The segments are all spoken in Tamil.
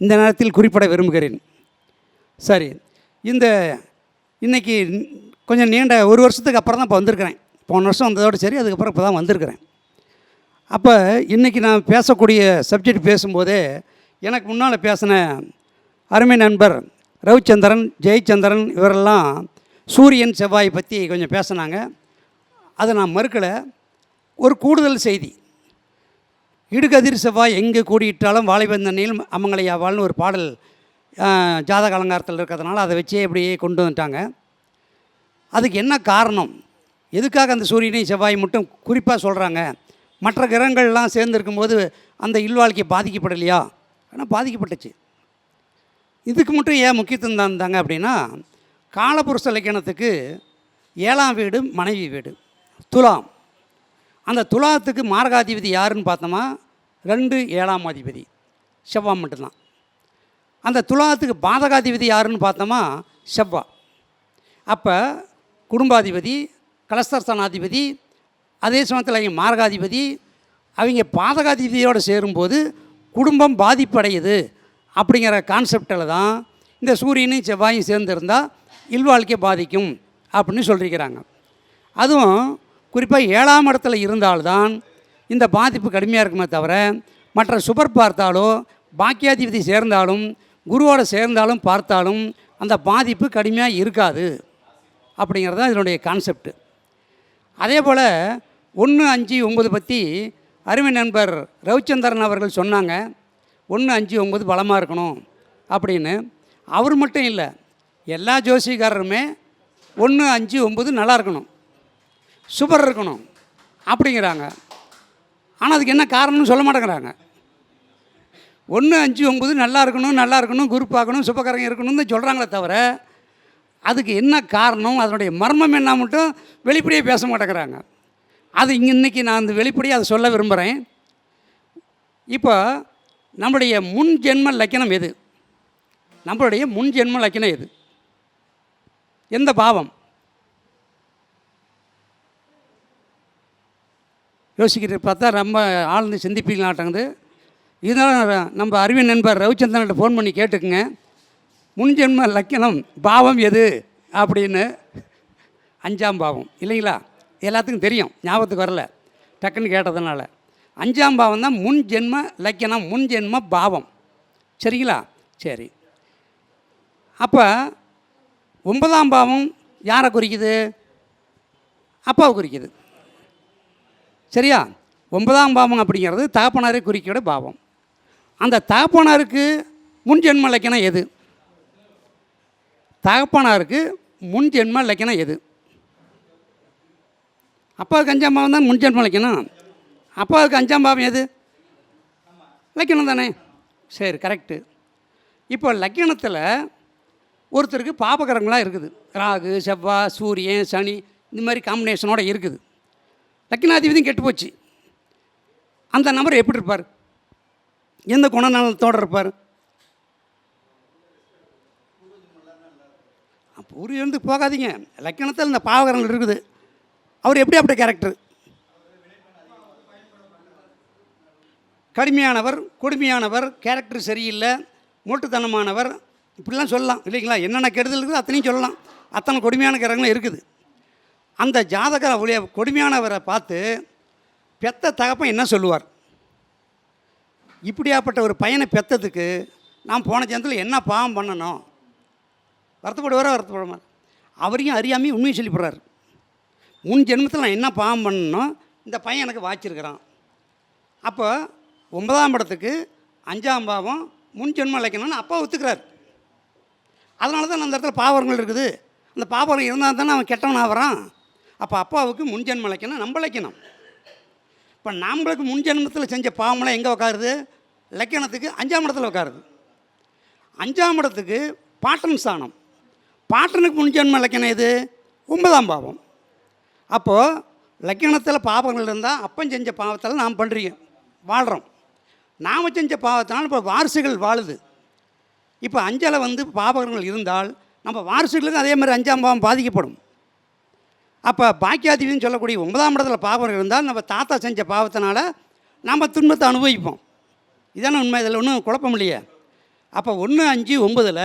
இந்த நேரத்தில் குறிப்பிட விரும்புகிறேன். சரி, இன்றைக்கி கொஞ்சம் நீண்ட ஒரு வருஷத்துக்கு அப்புறம் தான் இப்போ வந்திருக்கிறேன். போன வருஷம் வந்ததோடு சரி, அதுக்கப்புறம் இப்போ தான் வந்திருக்கிறேன். அப்போ இன்றைக்கி நான் பேசக்கூடிய சப்ஜெக்ட் பேசும்போதே எனக்கு முன்னால் பேசின அருமை நண்பர் ரவிச்சந்திரன், ஜெயச்சந்திரன் இவரெல்லாம் சூரியன் செவ்வாயை பற்றி கொஞ்சம் பேசினாங்க. அதை நான் மறுக்கலை. ஒரு கூடுதல் செய்தி, இடுகதிர் செவ்வாய் எங்கே கூடியிட்டாலும் வாழைவந்தண்ணில் அமங்கலையாவாள்னு ஒரு பாடல் ஜாதக அலங்காரத்தில் இருக்கிறதுனால அதை வச்சே இப்படியே கொண்டு வந்துட்டாங்க. அதுக்கு என்ன காரணம், எதுக்காக அந்த சூரியனையும் செவ்வாய் மட்டும் குறிப்பாக சொல்கிறாங்க? மற்ற கிரகங்கள்லாம் சேர்ந்துருக்கும்போது அந்த இல்வாழ்க்கை பாதிக்கப்படலையா? ஆனால் பாதிக்கப்பட்டுச்சு. இதுக்கு மட்டும் ஏன் முக்கியத்துவம் தந்தாங்க அப்படின்னா, காலபுருஷ இலக்கணத்துக்கு 7ஆம் வீடு மனைவி வீடு துலாம். அந்த துலாத்துக்கு மாரகாதிபதி யாருன்னு பார்த்தோமா, 2 7ஆம் அதிபதி செவ்வாய் மட்டும்தான். அந்த துலாத்துக்கு பாதகாதிபதி யாருன்னு பார்த்தோமா, செவ்வாய். அப்போ குடும்பாதிபதி, கலஸ்தரஸ்தானாதிபதி, அதே சமயத்தில் அவங்க மாரகாதிபதி, அவங்க பாதகாதிபதியோடு சேரும்போது குடும்பம் பாதிப்படையுது அப்படிங்கிற கான்செப்டில் தான் இந்த சூரியனையும் செவ்வாயும் சேர்ந்துருந்தால் இல்வாழ்க்கை பாதிக்கும் அப்படின்னு சொல்லியிருக்கிறாங்க. அதுவும் குறிப்பாக 7ஆம் இடத்துல இருந்தால்தான் இந்த பாதிப்பு கடுமையாக இருக்குமே தவிர, மற்ற சுபர் பார்த்தாலோ பாக்கியாதிபதி சேர்ந்தாலும் குருவோடு சேர்ந்தாலும் பார்த்தாலும் அந்த பாதிப்பு கடுமையாக இருக்காது அப்படிங்கிறது தான் இதனுடைய கான்செப்டு. அதே போல் 1, 5, 9 பற்றி அருமை நண்பர் ரவிச்சந்திரன் அவர்கள் சொன்னாங்க. 1, 5, 9 பலமாக இருக்கணும் அப்படின்னு. அவர் மட்டும் இல்லை, எல்லா ஜோசிகாரருமே 1, 5, 9 நல்லா இருக்கணும், சுபர் இருக்கணும் அப்படிங்கிறாங்க. ஆனால் அதுக்கு என்ன காரணம்னு சொல்ல மாட்டேங்கிறாங்க. 1, 5, 9 நல்லா இருக்கணும், குரு பார்க்கணும், சுபகரங்க இருக்கணும்னு சொல்கிறாங்களே தவிர, அதுக்கு என்ன காரணம், அதனுடைய மர்மம் என்ன மட்டும் வெளிப்படையாக பேச மாட்டேங்கிறாங்க. அது இன்றைக்கி நான் அந்த வெளிப்படையாக அதை சொல்ல விரும்புகிறேன். இப்போ நம்முடைய முன் ஜென்ம லக்கணம் எது? நம்மளுடைய முன் ஜென்ம லக்கணம் எது? எந்த பாவம்? யோசிக்கிட்டு பார்த்தா ரொம்ப ஆழ்ந்து சிந்திப்பீங்களாட்டங்குது. இதனால் நம்ம அறிவியல் நண்பர் ரவிச்சந்திரன்கிட்ட ஃபோன் பண்ணி கேட்டுக்குங்க, முன்ஜென்ம லக்கணம் பாவம் எது அப்படின்னு. 5ஆம் பாவம் இல்லைங்களா? எல்லாத்துக்கும் தெரியும், ஞாபகத்துக்கு வரல டக்குன்னு கேட்டதுனால. 5ஆம் பாவம் தான் முன் ஜென்ம லக்கணம், முன் ஜென்ம பாவம். சரிங்களா? சரி. அப்போ 9ஆம் பாவம் யாரை குறிக்குது? அப்பாவை குறிக்குது. சரியா? 9ஆம் பாவம் அப்படிங்கிறது தகப்பனாரை குறிக்கிற பாவம். அந்த தகப்பனாருக்கு முன் ஜென்ம லக்கணம் எது? தகப்பனாருக்கு முன் ஜென்ம லக்கணம் எது? அப்பாவுக்கு 5ஆம் பாவம் தான் முன் ஜென்ம லக்கணம். அப்பாவுக்கு 5ஆம் பாவம் எது? லக்கணம் தானே? சரி, கரெக்டு. இப்போ லக்கணத்தில் ஒருத்தருக்கு பாபகரங்களாக இருக்குது. ராகு, செவ்வாய், சூரியன், சனி இந்த மாதிரி காம்பினேஷனோடு இருக்குது. லக்கணாதிபதியும் கெட்டு போச்சு. அந்த நபர் எப்படி இருப்பார்? எந்த குணநலத்தோடு இருப்பார்? பூரி இருந்து போகாதீங்க. லக்கணத்தில் இந்த பாவகரங்கள் இருக்குது. அவர் எப்படி அப்படி கேரக்டர்? கடுமையானவர், கொடுமையானவர், கேரக்டர் சரியில்லை, மூட்டுத்தனமானவர், இப்படிலாம் சொல்லலாம் இல்லைங்களா? என்னென்ன கெடுதல் இருக்குது அத்தனையும் சொல்லலாம். அத்தனை கொடுமையான கிரகங்களும் இருக்குது. அந்த ஜாதகர் கொடுமையானவரை பார்த்து பெத்த தகப்பன் என்ன சொல்லுவார்? இப்படியாப்பட்ட ஒரு பையனை பெற்றதுக்கு நான் போன ஜென்மத்தில் என்ன பாவம் பண்ணணும்? வருத்தப்படுவாரோ? அவரையும் அறியாமையும் உண்மையை சொல்லி போடுறாரு. முன் ஜென்மத்தில் நான் என்ன பாவம் பண்ணணும், இந்த பையன் எனக்கு வாய்ச்சிருக்கிறான். அப்போ 9ஆம் இடத்துக்கு 5ஆம் பாவம் முன் ஜென்மம் இழைக்கணும்னு அப்பா ஒத்துக்கிறார். அதனால தான் அந்த இடத்துல பாவங்கள் இருக்குது. அந்த பாவம் இருந்தால் தானே அவன் கெட்டவன் ஆகிறான். அப்போ அப்பாவுக்கு முன் ஜென்மம் இழைக்கணும், நம்ம இழைக்கணும். இப்போ நம்மளுக்கு முன் ஜென்மத்தில் செஞ்ச பாவமெல்லாம் எங்கே உட்காருது? லக்கணத்துக்கு 5ஆம் இடத்துல உட்காருது. 5ஆம் இடத்துக்கு பாட்டன் ஸ்தானம். பாட்டனுக்கு முன் ஜென்ம லக்கணம் எது? 9ஆம் பாவம். அப்போது லக்கணத்தில் பாவங்கள் இருந்தால் அப்பன் செஞ்ச பாவத்தில் நாம் பண்ணுறீங்க வாழ்கிறோம். நாம் செஞ்ச பாவத்தினால் இப்போ வாரிசுகள் வாழுது. இப்போ 5ல் பாவகங்கள் இருந்தால் நம்ம வாரிசுகளுக்கு அதே மாதிரி 5ஆம் பாவம் பாதிக்கப்படும். அப்போ பாக்கியாதிபதினு சொல்லக்கூடிய 9ஆம் இடத்துல பாவம் இருந்தால் நம்ம தாத்தா செஞ்ச பாவத்தினால நாம் துன்பத்தை அனுபவிப்போம். இதான உண்மை. இதில் ஒன்றும் குழப்பம் இல்லையே. அப்போ 1, 5, 9ல்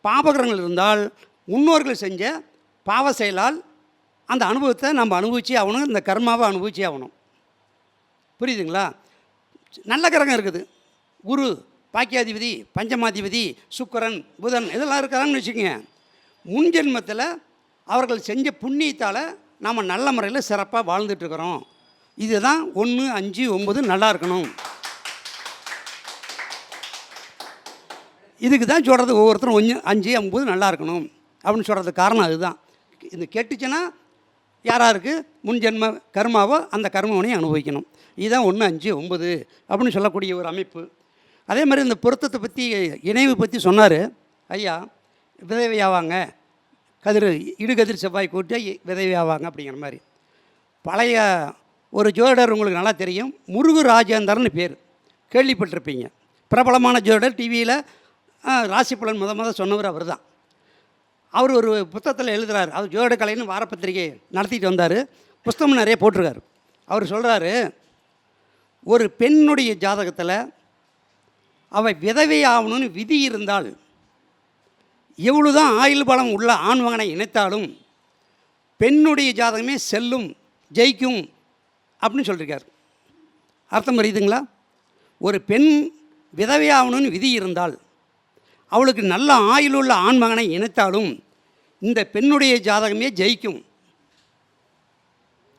பாபகிரகங்கள் இருந்தால் முன்னோர்கள் செஞ்ச பாவ செயலால் அந்த அனுபவத்தை நம்ம அனுபவிச்சே ஆகணும், இந்த கர்மாவை அனுபவிச்சே ஆகணும். புரியுதுங்களா? நல்ல கிரகம் இருக்குது, குரு, பாக்கியாதிபதி, பஞ்சமாதிபதி, சுக்கிரன், புதன் இதெல்லாம் இருக்கிறாங்கன்னு வச்சுக்கோங்க. முன் ஜென்மத்தில் அவர்கள் செஞ்ச புண்ணியத்தால் நாம் நல்ல முறையில் சிறப்பாக வாழ்ந்துட்டுருக்குறோம். இதுதான் 1, 5, 9 நல்லா இருக்கணும். இதுக்கு தான் சொல்கிறது, ஒவ்வொருத்தரும் 1, 5, 9 நல்லா இருக்கணும் அப்படின்னு சொல்கிறதுக்கு காரணம் அதுதான். இது கேட்டுச்சுன்னா யாராருக்கு முன் ஜென்ம கர்மாவோ அந்த கர்மவனையும் அனுபவிக்கணும். இதுதான் 1, 5, 9 அப்படின்னு சொல்லக்கூடிய ஒரு அமைப்பு. அதே மாதிரி இந்த பொருத்தத்தை பற்றி, இணைவு பற்றி சொன்னார் ஐயா. விதவையாவாங்க, இடுகதிர் செவ்வாய் கூட்டி விதவையாவாங்க அப்படிங்கிற மாதிரி. பழைய ஒரு ஜோதிடர் உங்களுக்கு நல்லா தெரியும், முருகு ராஜேந்தர்னு பேர், கேள்விப்பட்டிருப்பீங்க. பிரபலமான ஜோதிடர், டிவியில் ராசி பலன் முத சொன்னவர் அவர் தான். அவர் ஒரு புத்தகத்தில் எழுதுகிறார். அவர் ஜோதிட கலைன்னு வாரப்பத்திரிகை நடத்திட்டு வந்தார், புஸ்தகம் நிறைய போட்டிருக்கார். அவர் சொல்கிறாரு, ஒரு பெண்ணுடைய ஜாதகத்தில் அவள் விதவை ஆகணும்னு விதி இருந்தால் எவ்வளோதான் ஆயுள் பலம் உள்ள ஆண்மகனை இணைத்தாலும் பெண்ணுடைய ஜாதகமே செல்லும், ஜெயிக்கும் அப்படின்னு சொல்லியிருக்கார். அர்த்தம் புரியுதுங்களா? ஒரு பெண் விதவை ஆகணும்னு விதி இருந்தால் அவளுக்கு நல்ல ஆயுள் உள்ள ஆண்மகனை இணைத்தாலும் இந்த பெண்ணுடைய ஜாதகமே ஜெயிக்கும்.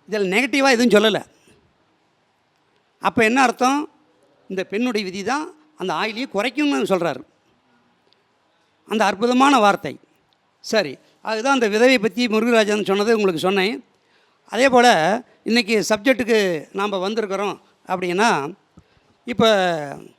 இதில் நெகட்டிவாக எதுவும் சொல்லலை. அப்போ என்ன அர்த்தம்? இந்த பெண்ணுடைய விதி தான் அந்த ஆயிலையே குறைக்கும்னு சொல்கிறார். அந்த அற்புதமான வார்த்தை. சரி, அதுதான் அந்த விதவை பற்றி முருகராஜன் சொன்னது உங்களுக்கு சொன்னேன். அதே போல் இன்றைக்கி சப்ஜெக்ட்டுக்கு நாம் வந்திருக்கிறோம் அப்படின்னா, இப்போ